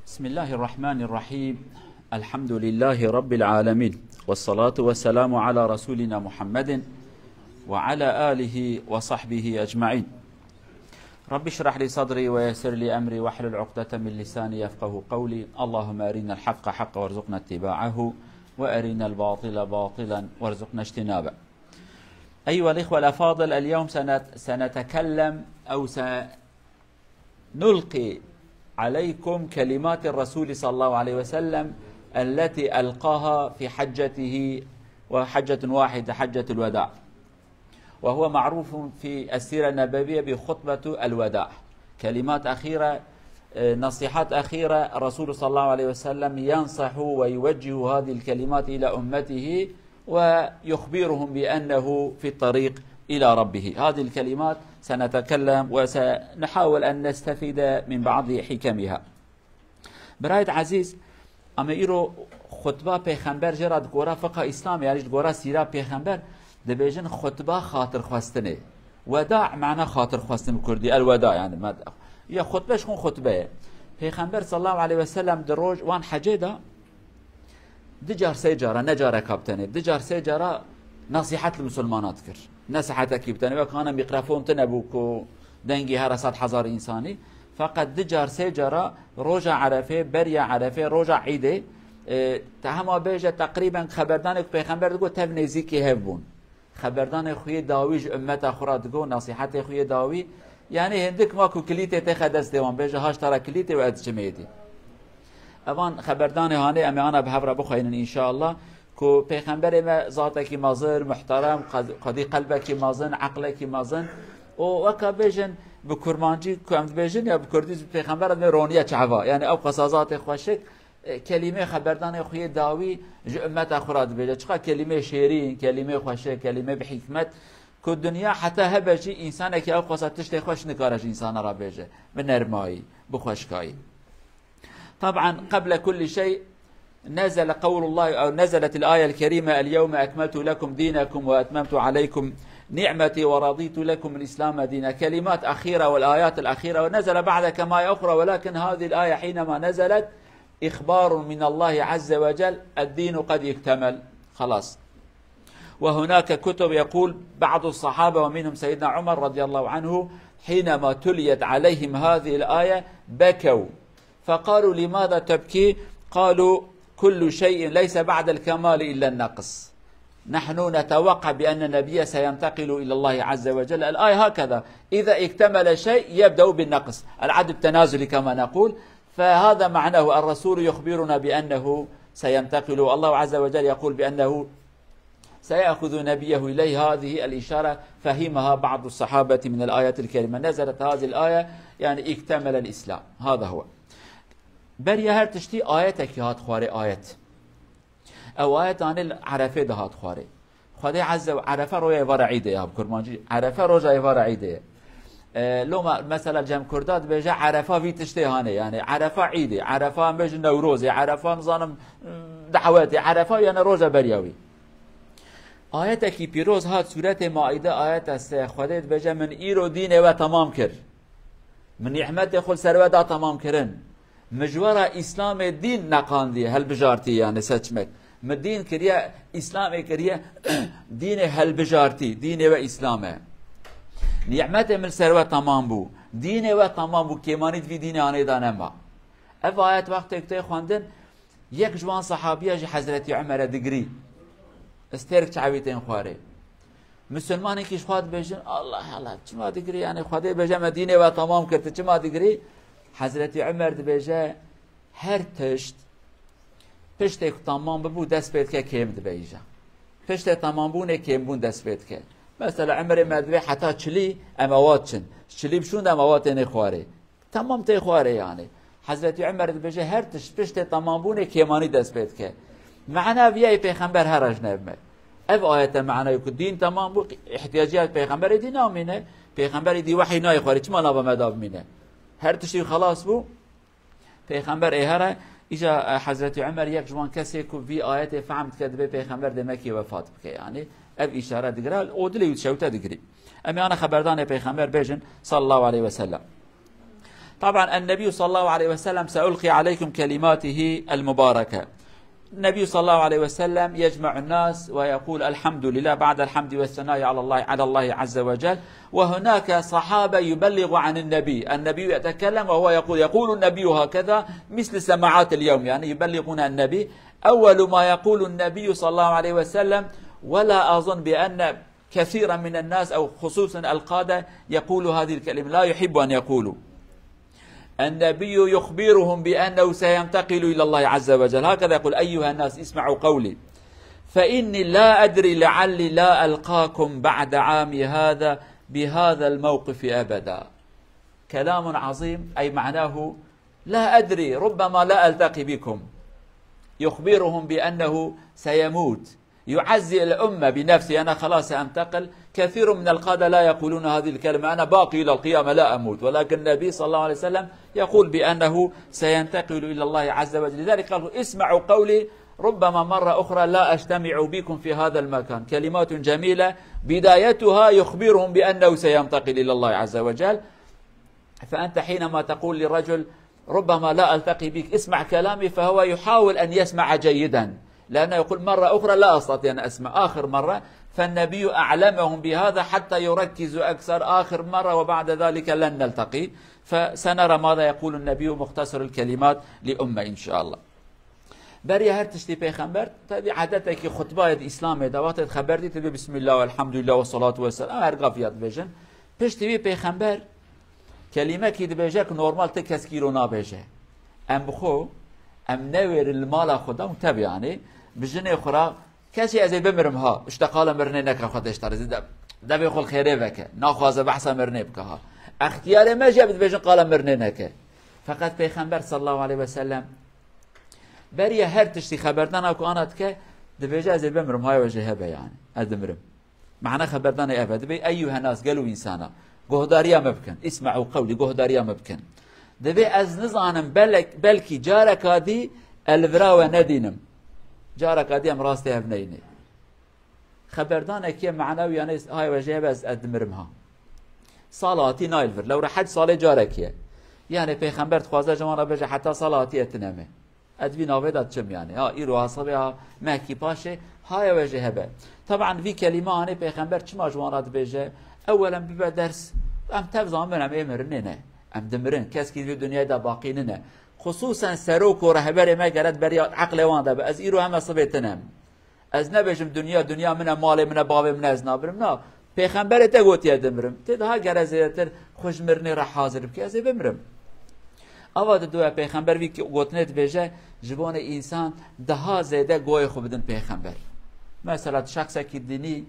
بسم الله الرحمن الرحيم. الحمد لله رب العالمين، والصلاة والسلام على رسولنا محمد وعلى آله وصحبه أجمعين. رب اشرح لي صدري ويسر لي أمري واحلل عقدة من لساني يفقه قولي. اللهم أرنا الحق حقا وارزقنا اتباعه، وأرنا الباطل باطلا وارزقنا اجتنابه. أيها الإخوة الأفاضل، اليوم سنتكلم أو سنلقي عليكم كلمات الرسول صلى الله عليه وسلم التي ألقاها في حجته، وحجة واحدة حجة الوداع، وهو معروف في السيرة النبوية بخطبة الوداع. كلمات أخيرة، نصيحات أخيرة، الرسول صلى الله عليه وسلم ينصح ويوجه هذه الكلمات إلى أمته ويخبرهم بأنه في الطريق إلى ربه. هذه الكلمات سنتكلم وسنحاول أن نستفيد من بعض حكمها. برايد عزيز، اما ایرو خطبه پیغمبر جراد گورا فقه اسلام، یعنی گورا سیره پیغمبر دبیجن خطبه خاطر خواستنه. وداع معنی خاطر خواستن کردی، الوداع یعنی یا خطبه شون خطبه پیغمبر صلی الله علیه و سلم در روز وان حجه دا دجار سه جاره نجاره کابتنه، دجار سه جاره نصیحت المسلمانات کرد، نصیحت کیبتنه و کانم میکروفون تنبو کو دنگی هر 100,000 انسانی، فقط دجار سه جاره روز عرفه بریا عرفه روز عیده تهما بیجه تقریبا خبردان پیغمبر دگو تف نزیکی هفبون، خبردان خوی داویج امت خورا دگو نصیحت خوی داوی، یعنی هندک ما کو کلیت تخدست دیوان بیجه هاش ترا کلیت و اد جمیدی اوان خبردان هانه امیانا به هفره بخواین ان شاء الله کو پیغمبر ما ذاتکی مازن محترم، قدی قلبکی مازن، عقلکی مازن، و وکا بیجن بکرمانجی کم بیجن یا بکردی پیغمبر ادم رونیه چعوا، یعنی او قصازات خوشک کلمه خبردان خوی داوی جو امت خوراد بیجه، چقدر کلمه شیرین، کلمه خوشک، کلمه بحکمت که دنیا حتی هبجی انسان که او قصاتش خوش نکارش انسان را بیجه بنرمایی بخوشکایی. طبعا قبل كل شيء نزل قول الله أو نزلت الآية الكريمة: اليوم أكملت لكم دينكم وأتممت عليكم نعمتي ورضيت لكم الإسلام دينا. كلمات أخيرة والآيات الأخيرة، ونزل بعد كما أخرى، ولكن هذه الآية حينما نزلت إخبار من الله عز وجل الدين قد اكتمل خلاص. وهناك كتب يقول بعض الصحابة ومنهم سيدنا عمر رضي الله عنه حينما تليت عليهم هذه الآية بكوا فقالوا: لماذا تبكي؟ قالوا: كل شيء ليس بعد الكمال إلا النقص، نحن نتوقع بأن النبي سينتقل إلى الله عز وجل. الآية هكذا، إذا اكتمل شيء يبدأ بالنقص، العد التنازلي كما نقول، فهذا معناه الرسول يخبرنا بأنه سينتقل، الله عز وجل يقول بأنه سيأخذ نبيه إليه. هذه الإشارة فهمها بعض الصحابة من الآيات الكريمة. نزلت هذه الآية يعني اكتمل الإسلام، هذا هو. بریا هر تشتی آیت که هات خواره آیت او آیت آن عرفه ده هات خواره خدا عز و عرفه روی ایوار عیده یا بکرمانجی عرفه روی ایوار عیده لو مثلا جمع کرداد بیجه عرفه وی تشتی هانه، یعنی عرفه عیده، عرفه هم بیجه نوروزی، عرفه هم ظانم دعواتی، عرفه یعنی روز بریاوی. آیت که پیروز هات سورت مائده آیت است خدا بیجه من ایرو دین و تمام کرد، من نعمت خل سر و دا تمام کردن، مجوره اسلام دین نقاندی هل بجارتی، یعنی سچمک مدین کریه اسلام کریه دین هل بجارتی، دین و اسلامه نعمت من سر و تمام بو، دین و تمام بو کمانید وی دین آنه دانما. اف آیت وقت اکتای خواندن یک جوان صحابیه جی حضرت عمر دگری استرک چعویتین خواره مسلمانی کش خواد بیجن الله الله چما دگری، یعنی خواده بیجن مدینه و تمام کرده چما دگری. حضرت عمر دبیجه هر تشت پشت تمام ببو دست بید که کم دبیجه، پشت تمام بونه کم بون دست بید که مثلا عمر مدوی حتی چلی اموات چن چلی بشوند اموات نخواره تمام تی خواره، یعنی حضرت عمر دبیجه هر تشت پشت تمام بونه کمانی دست بید که معنا ویای پیغمبر هر اجنبه. اف آیت معنی که دین تمام بو احتیاجات پیغمبر دی نامینه، پیغمبر دی وحی نای خواره چما نابا مداب مینه هر تشی خلاص بو پیغمبر ایهره. ایجا حضرت عمر یک جوان کسی که وی آیت فهمت کرد به پیغمبر دمکی وفات بکه، یعنی اف اشاره دیگره اودلی و شوته دیگری. اما انا خبردان پیغمبر بیجن صلی الله علیه و سلم. طبعا النبي صلى الله عليه وسلم سألقي عليكم كلماته المباركة. النبي صلى الله عليه وسلم يجمع الناس ويقول الحمد لله بعد الحمد والثناء على الله عز وجل. وهناك صحابة يبلغ عن النبي يتكلم وهو يقول النبي هكذا مثل سماعات اليوم، يعني يبلغون النبي. أول ما يقول النبي صلى الله عليه وسلم، ولا أظن بأن كثيرا من الناس أو خصوصا القادة يقول هذه الكلمة، لا يحب أن يقولوا. النبي يخبرهم بأنه سينتقل إلى الله عز وجل، هكذا يقول: أيها الناس اسمعوا قولي فإني لا أدري لعلي لا ألقاكم بعد عامي هذا بهذا الموقف أبدا. كلام عظيم، أي معناه لا أدري، ربما لا ألتقي بكم. يخبرهم بأنه سيموت، يعزي الأمة بنفسه، أنا خلاص سأنتقل. كثير من القادة لا يقولون هذه الكلمة، أنا باقي إلى القيامة لا أموت، ولكن النبي صلى الله عليه وسلم يقول بأنه سينتقل إلى الله عز وجل. لذلك قالوا: اسمعوا قولي، ربما مرة أخرى لا أجتمع بكم في هذا المكان. كلمات جميلة بدايتها يخبرهم بأنه سينتقل إلى الله عز وجل. فأنت حينما تقول لرجل ربما لا ألتقي بك، اسمع كلامي، فهو يحاول أن يسمع جيدا، لأنه يقول مرة أخرى لا أستطيع أن أسمع آخر مرة. فالنبي أعلمهم بهذا حتى يركزوا أكثر آخر مرة، وبعد ذلك لن نلتقي. فسنرى ماذا يقول النبي مختصر الكلمات لأمة إن شاء الله. بري هر تشتي پیغمبر طبعا عادته که خطبه اسلام دوات خبردی تبي بسم الله والحمد لله والصلاة والسلام هر قافیت بجن. پشتی بی پیغمبر کلمه کی دبیجه که نورمال ته کس کی رو نابیجه. ام بخو ام نویر المال خدا متبع يعني بجنه خورا کسی از بمرم ها اشتقال مرنه نکه خودش ترزید ده بخول خیره بکه ناخوازه بحث مرنه بکه ها اختیار ما جابت بجن قال مرنه نکه. فقط پیغمبر صلی الله علیه و سلم برای هر تشتی خبردن اكو انا که دبیجه از بمرم های وجه هبه يعني ادمرم معنى خبردن ابد دبي ايها الناس قالوا انسانا قهداريا مبكن اسمعوا قولي قهداريا مبكن دبي از نزانم بلكي جارك هذه الفراوه ندينم جارك هذه ام راستي ابنيني خبردان اكي معنوي يعني هاي وجه بس ادمرمها صلاتي نايلفر لو رحت صلاه جارك يعني پیغمبر خوازه جمانه بجه حتى صلاتي اتنمه ادوی ناویدات چم يعني ها ایرو حسابها مکی پاشه های وجه هبه. طبعا في كلمه اني پیغمبر چما جوانات بيجه اولا بيبقى درس ام تفزان منم امرنه ام دمرن کس کی في دنیا دا باقی نه خصوصا سروک و رهبر ما گرد بری عقل وان دا از ایرو هم صبتنم از نبجم دنیا من مال من باب من از نابرم نه پیغمبر ته گوتی دمرم ته ها گرزیتر خوش مرنی را حاضر بکی از بمرم. آواد دو پیغمبر وی که گوتنت بجه جبان انسان ده زیاده گوی خوب بدن پیغمبر. مثلا شخص کی دینی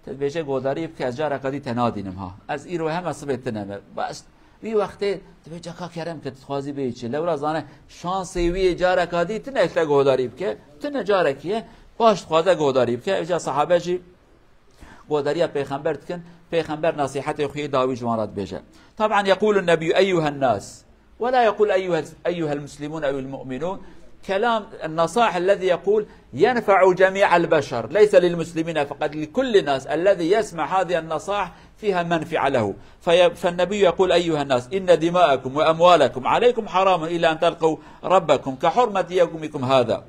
تبجه گوداری که از جاره کدی تنادینم ها از ایرو هم اصبت نمه بس وی وقتی تبجه کا کرم که تخوازی بیچی لورا زانه شانس وی جاره کدی تنکته گوداری که تن جاره کیه باش خوازه گوداری که اجا صحابه جی گوداری پیغمبر کن پیغمبر نصیحت خوی داوی جوانات بجه. طبعا يقول النبي ايها الناس ولا يقول أيها المسلمون أو المؤمنون. كلام النصائح الذي يقول ينفع جميع البشر ليس للمسلمين فقط لكل الناس الذي يسمع هذه النصائح فيها منفعة له. فالنبي يقول أيها الناس إن دماءكم وأموالكم عليكم حرام إلا أن تلقوا ربكم كحرمة يومكم هذا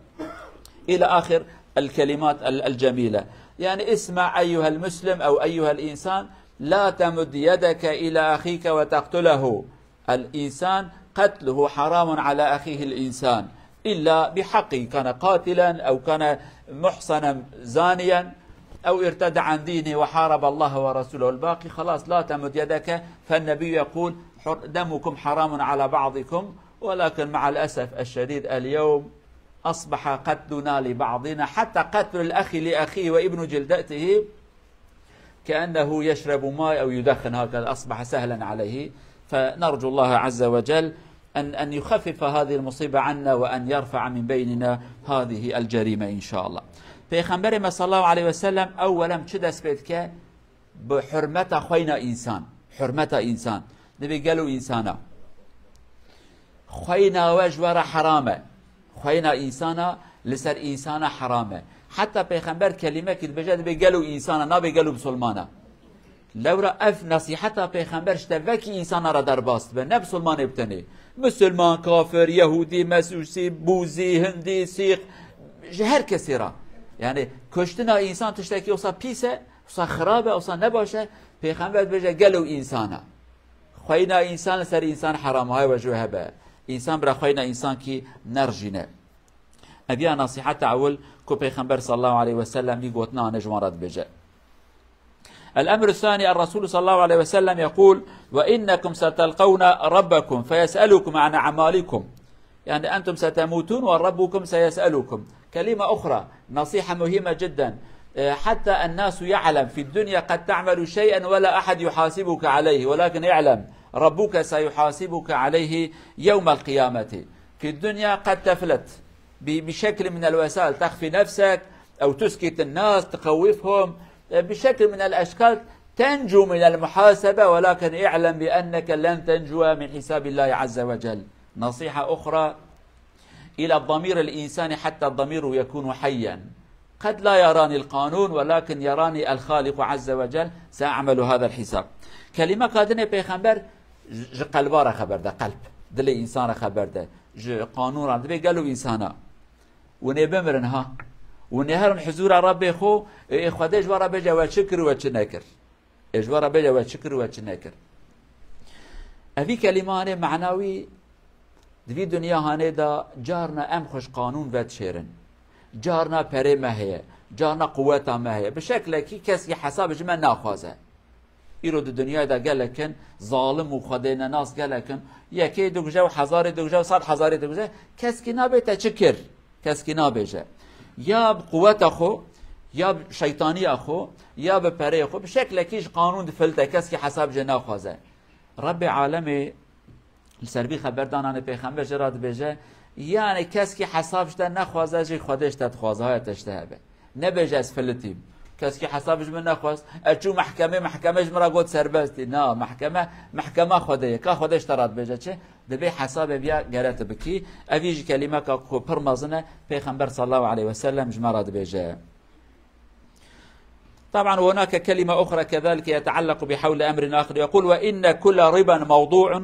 إلى آخر الكلمات الجميلة. يعني اسمع أيها المسلم أو أيها الإنسان لا تمد يدك إلى أخيك وتقتله. الإنسان قتله حرام على أخيه الإنسان إلا بحقه كان قاتلا أو كان محصنا زانيا أو ارتد عن دينه وحارب الله ورسوله الباقي خلاص لا تمد يدك. فالنبي يقول دمكم حرام على بعضكم. ولكن مع الأسف الشديد اليوم أصبح قتلنا لبعضنا حتى قتل الأخ لأخيه وابن جلدته كأنه يشرب ماء أو يدخن هكذا أصبح سهلا عليه. فنرجو الله عز وجل أن يخفف هذه المصيبة عنا وأن يرفع من بيننا هذه الجريمة إن شاء الله. پیغمبر صلى الله عليه وسلم أولا چه دست بید که بحرمت خوینا إنسان حرمت إنسان نبي قالوا إنسانا خوینا وجوار حرامه خوینا إنسانا لسر إنسانا حرامه. حتى پیغمبر كلمة كده بجد بقالوا إنسانا نبي قالوا بسلمانا لورا اف نصيحتها پیغمبرش تبکی انسان را در باست به نفس المانه بتنه مسلمان کافر یهودی مسوسی بوزی هندی سیخ هر کسی را یعنی کشتن انسان تشتکی اوسا پیسه اوسا خرابه اوسا نباشه پیغمبر بجه گلو انسانه خوینا انسان سر انسان حرام های وجوه به انسان برا خوینا انسان کی نرجینه ابیا نصیحت اول کو پیغمبر صلی الله علیه و سلم یگوتنا نجمارات بجه. الأمر الثاني الرسول صلى الله عليه وسلم يقول وإنكم ستلقون ربكم فيسألكم عن أعمالكم يعني أنتم ستموتون وربكم سيسألكم. كلمة أخرى نصيحة مهمة جدا حتى الناس يعلم في الدنيا قد تعمل شيئا ولا أحد يحاسبك عليه ولكن اعلم ربك سيحاسبك عليه يوم القيامة. في الدنيا قد تفلت بشكل من الوسائل تخفي نفسك أو تسكت الناس تخوفهم بشكل من الأشكال تنجو من المحاسبة ولكن اعلم بأنك لن تنجو من حساب الله عز وجل. نصيحة أخرى إلى الضمير الإنساني حتى الضمير يكون حيا قد لا يراني القانون ولكن يراني الخالق عز وجل سأعمل هذا الحساب. كلمة قادنة بيخبر قلبارة خبر ده قلب دل إنسان خبر ده قانون رانده بي قالوا إنسانا ونبمرنها ونهرن حضور ربي خو خود اجوارا بجا و شكر و چنكر اجوارا بجا و شكر و چنكر. افي كلمانه معناوي دوی دنیا هانه دا جارنا ام خوش قانون ود شیرن جارنا پره مهیه جارنا قوتا مهیه بشکل کی کسی حسابش من ناخوازه ایرو دو دنیا دا گلکن ظالم و خدای ناس گلکن یکی دوگجه و هزار دوگجه و 100 هزار دوگجه کس کی نابیته چکر کس کی نابیجه یا قوت خو یا شیطانی خو یا به پره خو بشکل کیش قانون دفلته کس کی حساب جنا خوازه. رب عالم سربی خبر دانان پیغمبر جراد بجه یعنی کس کی حسابش ده نخوازه جی خودش ده خوازه های تشته به نبجه از فلتیم کس کی حسابش من نخواز اچو محکمهش مرا گود سربستی نه محکمه خوده که خودش تراد بجه چه دبی حساب بیا گرت بکی اویج کلمه که پرمازنه پیغمبر صلی الله علیه وسلم جمراد بجه. طبعا هناك كلمة أخرى كذلك يتعلق بحول أمر آخر يقول وإن كل ربا موضوع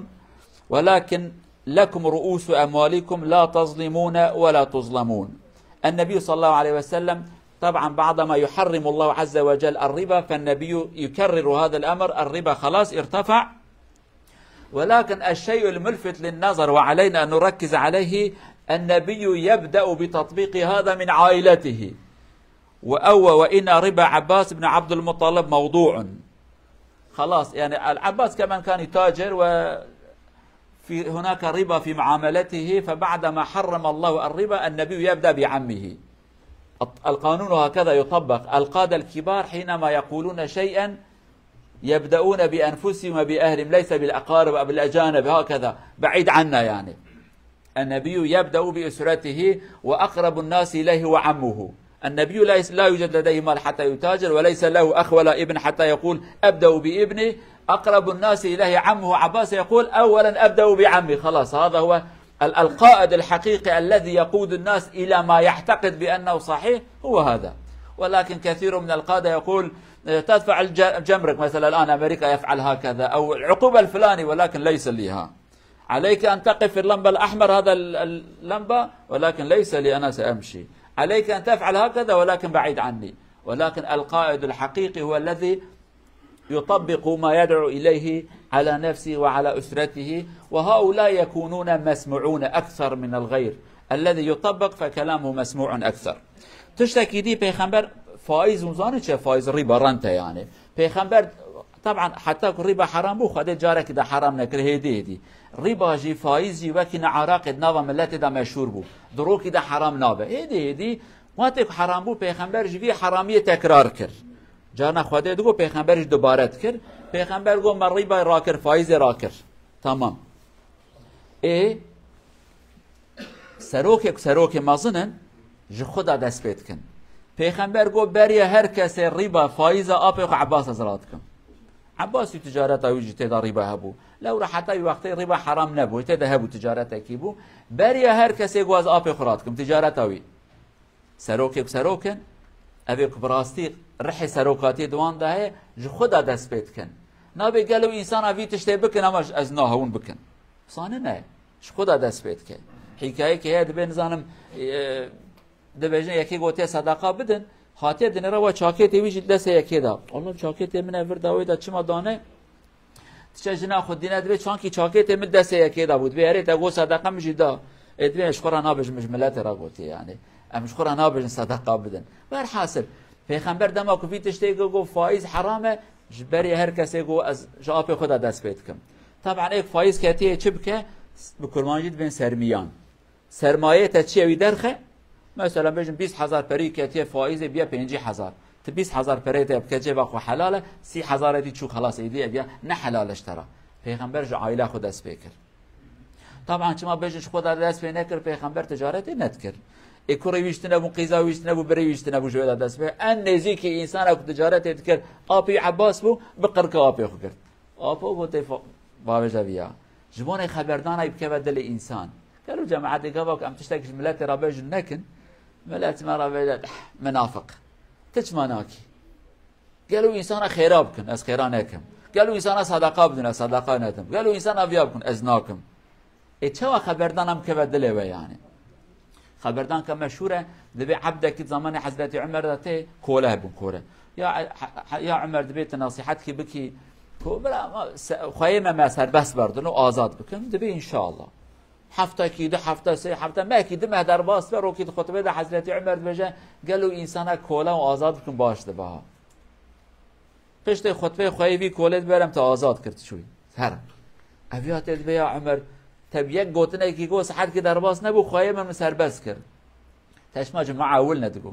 ولكن لكم رؤوس أموالكم لا تظلمون ولا تظلمون. النبي صلى الله عليه وسلم طبعا بعدما يحرم الله عز وجل الربا فالنبي يكرر هذا الأمر الربا خلاص ارتفع ولكن الشيء الملفت للنظر وعلينا أن نركز عليه النبي يبدأ بتطبيق هذا من عائلته وإن ربا عباس بن عبد المطلب موضوع خلاص يعني العباس كمان كان يتاجر في هناك ربا في معاملته فبعدما حرم الله الربا النبي يبدأ بعمه. القانون هكذا يطبق. القادة الكبار حينما يقولون شيئا يبدأون بأنفسهم وبأهلهم ليس بالأقارب أو بالأجانب هكذا بعيد عنا يعني. النبي يبدأ بأسرته وأقرب الناس إليه وعمه. النبي لا يوجد لديه مال حتى يتاجر وليس له أخ ولا ابن حتى يقول أبدأ بابني. أقرب الناس إليه عمه عباس يقول أولا أبدأ بعمي. خلاص هذا هو القائد الحقيقي الذي يقود الناس إلى ما يعتقد بأنه صحيح هو هذا. ولكن كثير من القادة يقول تدفع الجمرك مثلا الآن أمريكا يفعل هكذا أو العقوبة الفلاني ولكن ليس لها. عليك أن تقف في اللمبة الأحمر هذا اللمبة ولكن ليس لي أنا سأمشي. عليك أن تفعل هكذا ولكن بعيد عني. ولكن القائد الحقيقي هو الذي يطبق ما يدعو إليه على نفسه وعلى أسرته وهؤلاء يكونون مسموعون أكثر من الغير. الذي يطبق فكلامه مسموع أكثر. تشتكي دي پیغمبر فائز وزاني چه فائز ربا رنته يعني پیغمبر طبعا حتى الربا حرام بو خده جارك ده حرام نكره هدي ربا جي فائز جي وكي عراق ناوا ملت ده مشهور بو دروك ده حرام نابه هدي وقتی حرام بو پیغمبر جوی حرامی تکرار کرد جانا خواده دو پیغمبرش دوباره کرد پیغمبر گو من ربا را کرد فایز را کرد تمام سروک مازنن جو خدا دست پید کن پیغمبر گو بری هر کسی ربا فایز آب عباس ازراد کن عباس تجارت اوی تدا ربا هبو لو را حتی وقتی ربا حرام نبو تدا هبو تجارت اکیبو بری هر کسی گو از آب خوراد کن تجارت اوی سروکن اوی براستی رحی سروکاتی دوان ده جو خدا دست پید کن نابی گلو انسان اوی تشتی بکن اماش از ناهون بکن سانه نه جو خدا دست پید کن حکایه که هی دبی نزانم دبیجن یکی گوتی صدقه بدن هاتی دنه را و چاکیتی ویجی دست یکی دا الله چاکیتی من افر داوی دا چما دانه تشه جنا خود دینه دبی چانکی چاکیتی من دست یکی دا بود بیاری تا گو صدقه مجی دا ادبی اشخورا نابج مجملات را گوتی یعنی اشخورا نابج صدقه بدن بر حاصل پیغمبر دما کو تشتی گو فایز حرامه جبری هر کسی گو از جواب خدا دست پید کم طبعا ایک فایز کتی چه که بکرمانجید بین سرمیان سرمایه تا چی درخه مثلا بجن 20000 پری کتی فایز بیا 50000 ت 20000 پری تا بکجه با خو حلاله 30000 دی چو خلاص ایدی بیا نه حلالش ترا پیغمبر جو عائله خود دست بکر طبعا چما بجن خدا دست پی نکر پیغمبر تجارت نتکر اکوری ویشتنه بو قیزا ویشتنه بو بری ویشتنه بو جوید دست به ان نزیکی انسان اکو تجارت تکر آپی عباس بو بقر که آپی خو کرد آپو گوته باوش بیا جبان خبردان ای بکه بدل انسان قالوا جماعت قباك ام تشتاق ملات رابج نكن ملات ما رابج منافق تجماناكي قالوا انسان خيرا بكن از خيرا نكم قالوا انسان صدقه بدن صدقه نتم قالوا انسان ابيا بكن ازناكم اتشوا خبردانم که بدل و يعني خبردان که مشهوره دبي عبدك زمان حضرت عمر دته کوله بن کوله یا عمر دبي نصيحتك بكي خواهیم ما سر بس بردن و آزاد بکن دبي ان شاء الله هفته کیده هفته سه هفته ما کیده مه در باس بر روکید خطبه ده حضرت عمر بجه قالوا انسان کوله و آزاد بکن باش ده با پشت خطبه خواهی کوله برم تا آزاد کرد شوی هر اویات دبي یا عمر تبیک گوتنه کی گو صحت کی در باس نبو خواهی من سربست کرد تشما جماعه اول ندگو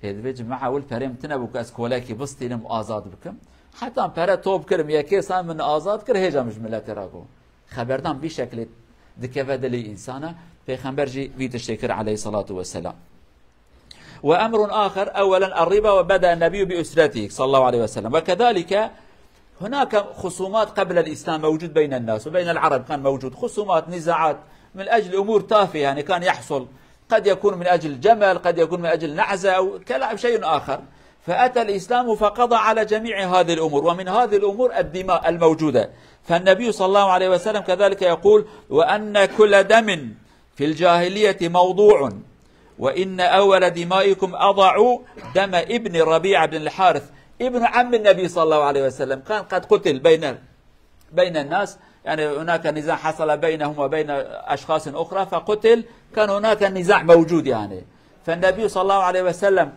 دبي جماعه اول پرمتنه بو از کوله کی بستینم آزاد بکم حتی پره توب کرم یکی سام من آزاد کر هجا مجملت راگو خبردان بی شکل دكفة دلي إنسانا پیغمبر جي في تشتكر عليه الصلاة والسلام. وأمر آخر أولا الربا وبدأ النبي بأسرته صلى الله عليه وسلم وكذلك هناك خصومات قبل الإسلام موجود بين الناس وبين العرب كان موجود خصومات نزاعات من أجل أمور تافهة يعني كان يحصل قد يكون من أجل جمل قد يكون من أجل نعزة أو شيء آخر فأتى الإسلام فقضى على جميع هذه الأمور ومن هذه الأمور الدماء الموجودة فالنبي صلى الله عليه وسلم كذلك يقول وأن كل دم في الجاهلية موضوع وإن أول دمائكم أضعوا دم ابن ربيعة بن الحارث ابن عم النبي صلى الله عليه وسلم كان قد قتل بين الناس يعني هناك نزاع حصل بينهم وبين أشخاص أخرى فقتل كان هناك نزاع موجود يعني فالنبي صلى الله عليه وسلم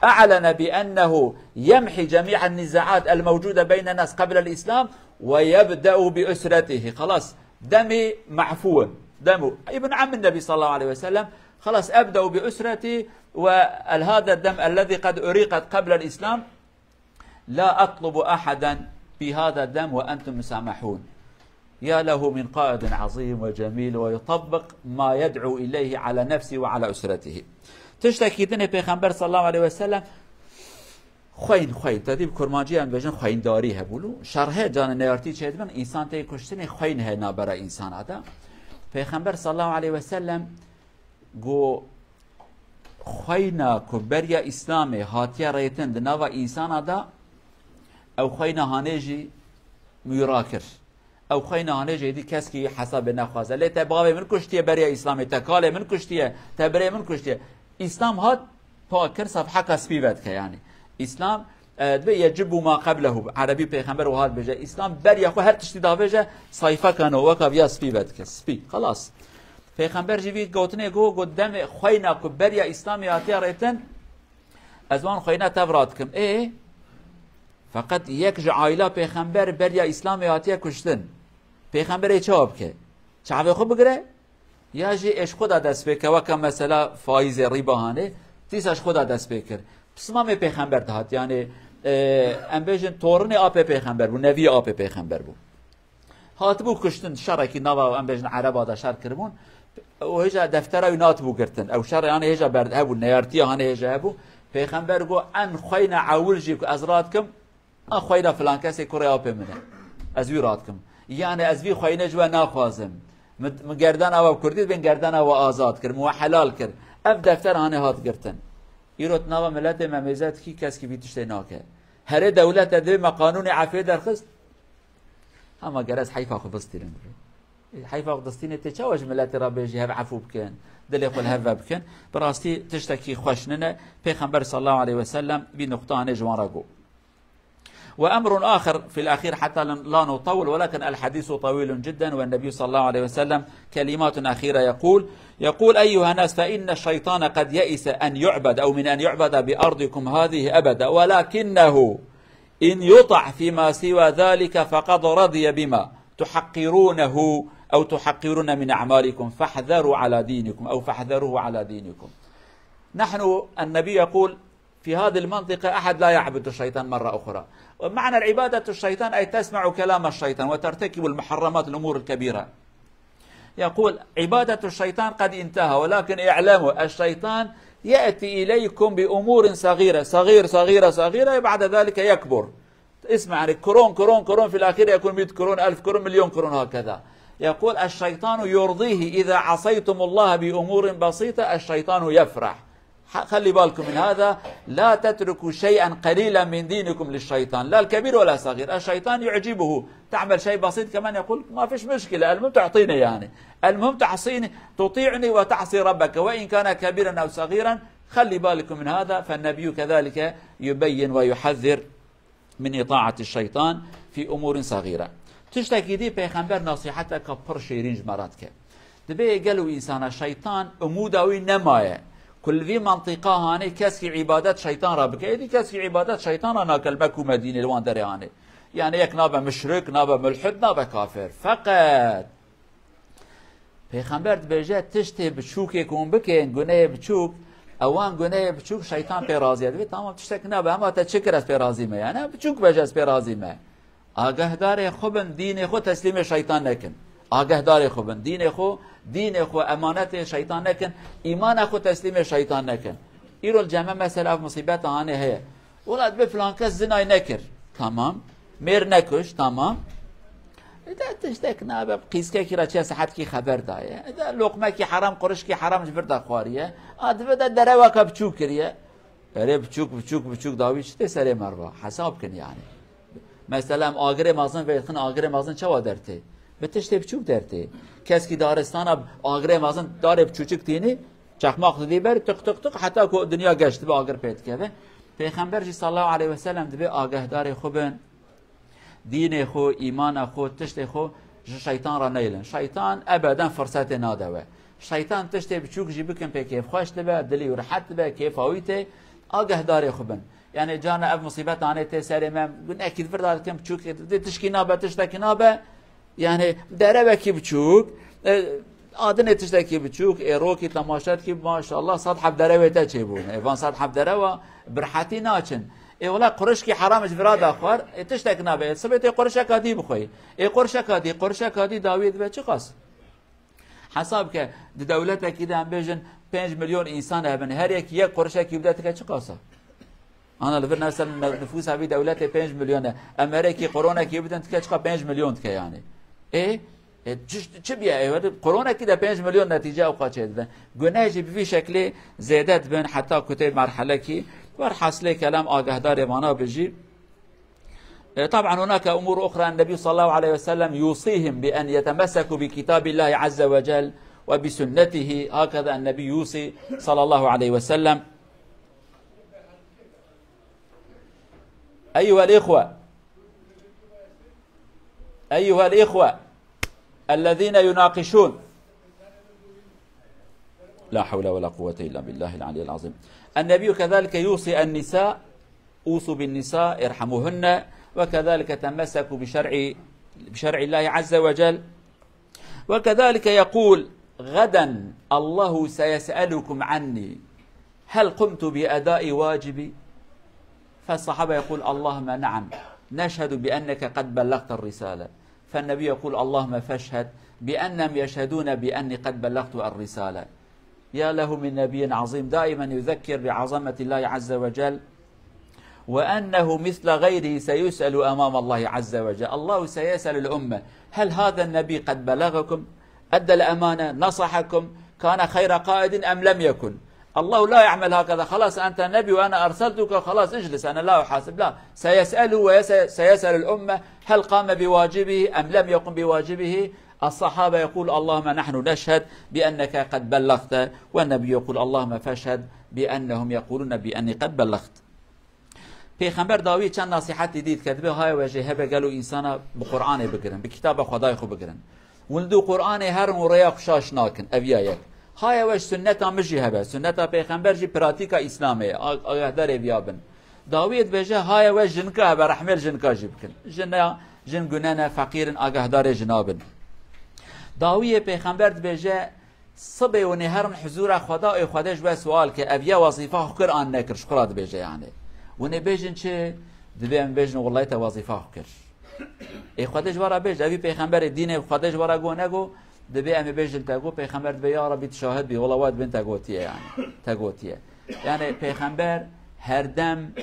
أعلن بأنه يمحي جميع النزاعات الموجودة بين الناس قبل الإسلام ويبدأ بأسرته خلاص دمي معفو دمه ابن عم النبي صلى الله عليه وسلم خلاص أبدأ بأسرتي وهذا الدم الذي قد أريقت قبل الإسلام لا أطلب أحدا بهذا الدم وأنتم مسامحون يا له من قائد عظيم وجميل ويطبق ما يدعو إليه على نفسه وعلى أسرته تشتكي دني پیغمبر صلى الله عليه وسلم خوین تدیب کرمانجی هم بجن خوین داری هبولو شرح جان نیارتی چه من انسان تی کشتن خوین ہے نا برای انسان آدا پیغمبر صلی الله علیه و سلم گو خوینا کو بریا اسلام هاتیا ریتن دنوا انسان آدا او خوینا هانجی میراکر او خوینا هانجی دی کس کی حساب نخوازه لی تباوی من کشتیه بریا اسلام تکاله من کشتیه تبری من کشتیه اسلام هات پاکر صفحه کسبی بد که یعنی اسلام يجب ما قبله عربي پیغمبر وهذا بجا اسلام بر يخو هر تشتي دافجه صيفه كانوا وكب يا سبي بدك سبي خلاص پیغمبر جوي گوتنه گو قدام خوينا کو بر يا اسلامي اتي ريتن ازوان خوينا تورات كم ايه فقط یک عائله پیغمبر بر يا اسلامي اتي کشتن پیغمبر چاب که چاوي خو بگره یا جي اش خدا دست بك وكم مثلا فايز ربا هانه تيسش خدا دست بكر بسمام پیغمبر دهات یعنی ام بیشن تورن آپ پیغمبر بو نبی آپ پیغمبر بو هات بو کشتن شرکی نوا ام بیشن عرب آدا شر کرمون و هجا دفتر او نات بو گرتن او شر یعنی هجا برد هبو نیارتی هانه هجا هبو پیغمبر گو ان خوینا عول جی کو ازرات کم ان خوینا فلان کسی کره آپ منه از وی رات کم یعنی از وی خوینا جو ناخوازم مگردن او کردید بین گردن او آزاد کرد مو حلال کرد اف دفتر هانه هات گرتن ایروت نوا ملت ممیزات کی کس کی بیتشت ناکه هر دولت دوی ما قانون عفو درخست اما گرز حیفا خو بستیرن حیفا خو دستین تی چاوش ملت را بیجی هف عفو بکن دلی خو هف بکن براستی تشتکی خوشننه پیغمبر صلی الله علیه و سلم بی نقطه جوان را گو. وأمر آخر في الأخير حتى لا نطول ولكن الحديث طويل جدا والنبي صلى الله عليه وسلم كلمات أخيرة يقول أيها الناس فإن الشيطان قد يئس أن يعبد أو من أن يعبد بأرضكم هذه أبدا ولكنه إن يطع فيما سوى ذلك فقد رضي بما تحقرونه أو تحقرون من أعمالكم فاحذروا على دينكم أو فاحذروه على دينكم. نحن النبي يقول في هذه المنطقة أحد لا يعبد الشيطان مرة أخرى. ومعنى العبادة الشيطان أي تسمع كلام الشيطان وترتكب المحرمات الأمور الكبيرة. يقول عبادة الشيطان قد انتهى ولكن اعلموا الشيطان يأتي إليكم بأمور صغيرة صغيرة بعد ذلك يكبر. اسمع يعني كرون في الأخير يكون 100 كرون 1000 كرون مليون كرون هكذا. يقول الشيطان يرضيه إذا عصيتم الله بأمور بسيطة الشيطان يفرح. خلي بالكم من هذا لا تتركوا شيئا قليلا من دينكم للشيطان لا الكبير ولا الصغير. الشيطان يعجبه تعمل شيء بسيط كمان يقول ما فيش مشكلة المهم تعطيني يعني المهم تعصيني تطيعني وتعصي ربك وإن كان كبيرا أو صغيرا خلي بالكم من هذا. فالنبي كذلك يبين ويحذر من إطاعة الشيطان في أمور صغيرة. تشتكي دي پیغمبر نصيحتك پر شيرين جمرات که دبي قالوا إنسان الشيطان أموداوي نمايه كل ذي منطقة هاني كسي عبادات شيطان ربك يدي كسي عبادات شيطان أنا كلبك ومدينة الوان دري هاني يعني يك نابا مشرك نابا ملحد نابا كافر فقط پیغمبر بجا تشته بچوك يكون بكين گناه بچوك اوان گناه بچوك شيطان برازي دي تمام تشتك نابا اما تشكر اس برازي ما يعني بچوك بجا اس برازي ما آگه دار خوبن دین خو تسلیم شیطان نکن آگه دار خوبن دین خو امانت شیطان نکن ایمان خو تسلیم شیطان نکن ایرو الجمع مثلا مصیبت آنه هي ولاد به فلان کس زنای نکر تمام میر نکش تمام اذا تشتك نابا قيسك كي راتشا صحت كي خبر دايه اذا لقمه كي حرام قرش كي حرام جبر خواريه اد بدا دروا كبچوك كريه اره بچوك داوي چته سره مروا حساب کن يعني مثلا آگر مازن ویدخن آگر مازن چه درته؟ بتشته بچوک درته کس کی دارستان آگر مازن داره بچوچک تینی چخماق دی بر تق حتی که دنیا گشت به آگر پیدا کنه. پیغمبر صلی الله علیه و سلم دبی آگه دار خوبن دین خو ایمان خو تشته خو شیطان را نیلن شیطان ابدا فرصت نادوه شیطان تشته بچوک جی بکن پی کیف خوش دبه دلی و راحت دبه کیف هویته آگه دار خوبن يعني جانا اب مصيبات انا تسالي ما قلنا اكيد فرد كم بتشوك تشكي نابه تشتكي نابه يعني دربك بتشوك ادنه تشتكي بتشوك ايروكي تماشات كي ما شاء الله سطح بدروي تجيبون ايفان سطح بدروا برحتي ناچن اي والله قرشكي حرام فراد اخر تشتكي نابه سبت قرشك هادي بخوي اي قرشك هادي داوود بچ قاس حسابك دولتك كده ام بيجن 5 مليون انسان هبن هر یک قرشك يبداتك چ قاسه أنا لفر مثلا نفوس هذه دولة 5 مليون أمريكي كورونا كي بدن تكشقى 5 مليون تك يعني إيه چه بيا إيه كورونا كده 5 مليون نتيجة أوقات هذا جناجي في شكل زيادات بين حتى كتير مرحلة كي ورحصل كلام آگه دار مانا بجي. طبعا هناك أمور أخرى النبي صلى الله عليه وسلم يوصيهم بأن يتمسكوا بكتاب الله عز وجل وبسنته هكذا النبي يوصي صلى الله عليه وسلم. أيها الإخوة الذين يناقشون لا حول ولا قوة إلا بالله العلي العظيم. النبي كذلك يوصي النساء أوصوا بالنساء ارحموهن وكذلك تمسكوا بشرع الله عز وجل. وكذلك يقول غدا الله سيسألكم عني هل قمت بأداء واجبي؟ فالصحابة يقول اللهم نعم نشهد بأنك قد بلغت الرسالة. فالنبي يقول اللهم فاشهد بأنهم يشهدون بأني قد بلغت الرسالة. يا له من نبي عظيم دائما يذكر بعظمة الله عز وجل وأنه مثل غيره سيسأل أمام الله عز وجل. الله سيسأل الأمة هل هذا النبي قد بلغكم أدى الأمانة نصحكم كان خير قائد أم لم يكن الله لا يعمل هكذا، خلاص أنت نبي وأنا أرسلتك خلاص اجلس أنا لا أحاسب، لا، سيسأله وسيسأل الأمة هل قام بواجبه أم لم يقم بواجبه. الصحابة يقول اللهم نحن نشهد بأنك قد بلغت، والنبي يقول اللهم فاشهد بأنهم يقولون بأني قد بلغت. پیغمبر داوی چند نصیحتی دید که به های وجه هبه گلو انسان به قرآن بگیرن، به کتاب خدای خو بگیرن، ولدو قرآن هر موریا خوشاش ناکن اویا یک های وجه سنتا مجی هبه، سنتا پیغمبر جی پراتیکا اسلامه آگه دار اویابن. داوید بجه های وجه جنکا هبه رحمل جنکا جی بکن، جن گنانا فقیرن آگه دار جنابن. داوی پیغمبر بجه صبح و نهارن حضور خدای خودش به سوال که اویا وظیفه خکر آن نکر شکرات بجه یعنی ونه بیجن چه دبیم بیجن والله تا وظیفه کر ای خودش ورا بیج اوی پیغمبر دین خودش ورا گو نگو دبیم بیجن تا گو پیغمبر به یا ربی شاهد بی والله واد بنت گوتیه یعنی تگوتیه یعنی پیغمبر هر دم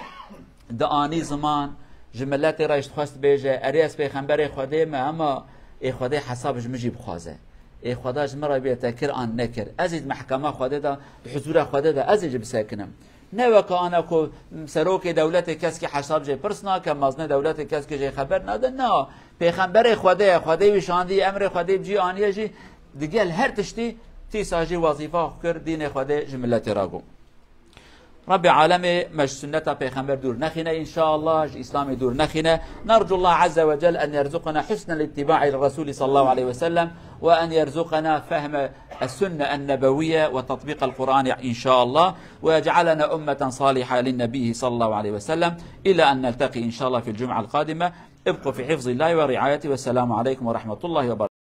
دانی زمان جملات رایش خواست بیجه اریاس پیغمبر خدای ما اما ای خدای حسابش مجیب خوازه ای خداش مرا بیت کر آن نکر ازید محکمه خدای دا حضور خدای دا ازید بسکنم نه وکا آنها کو سروک دولت کس که حساب جه پرسنا که مازن دولت کس که جه خبر نده نه پیغمبر خدای وشاندی امر خدای بجی آنیه جی دیگه هر تشتی تی ساجی وظیفه کرد دین خدای جملت راگو. رب عالم مش سنة پیغمبر دور نخينا إن شاء الله إسلام دور نخينا. نرجو الله عز وجل أن يرزقنا حسن الاتباع للرسول صلى الله عليه وسلم، وأن يرزقنا فهم السنة النبوية وتطبيق القرآن إن شاء الله، ويجعلنا أمة صالحة للنبي صلى الله عليه وسلم. إلى أن نلتقي إن شاء الله في الجمعة القادمة. ابقوا في حفظ الله ورعايته، والسلام عليكم ورحمة الله وبركاته.